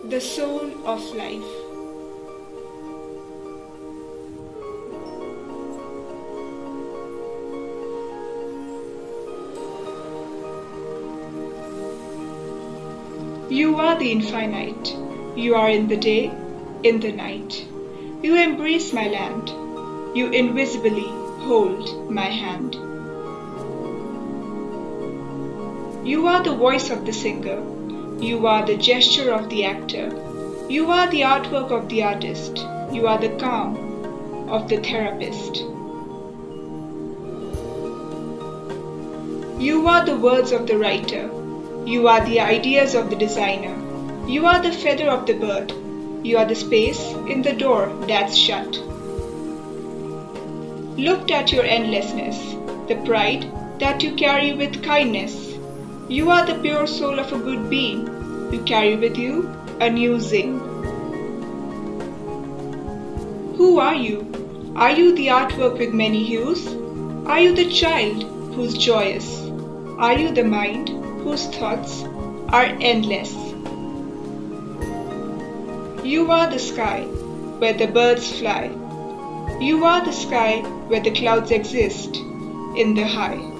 the soul of life. You are the infinite. You are in the day, in the night. You embrace my land. You invisibly hold my hand. You are the voice of the singer. You are the gesture of the actor. You are the artwork of the artist. You are the calm of the therapist. You are the words of the writer. You are the ideas of the designer. You are the feather of the bird. You are the space in the door that's shut. Looked at your endlessness, the pride that you carry with kindness. You are the pure soul of a good being. You carry with you a new zing. Who are you? Are you the artwork with many hues? Are you the child who's joyous? Are you the mind whose thoughts are endless? You are the sky where the birds fly. You are the sky where the clouds exist in the high.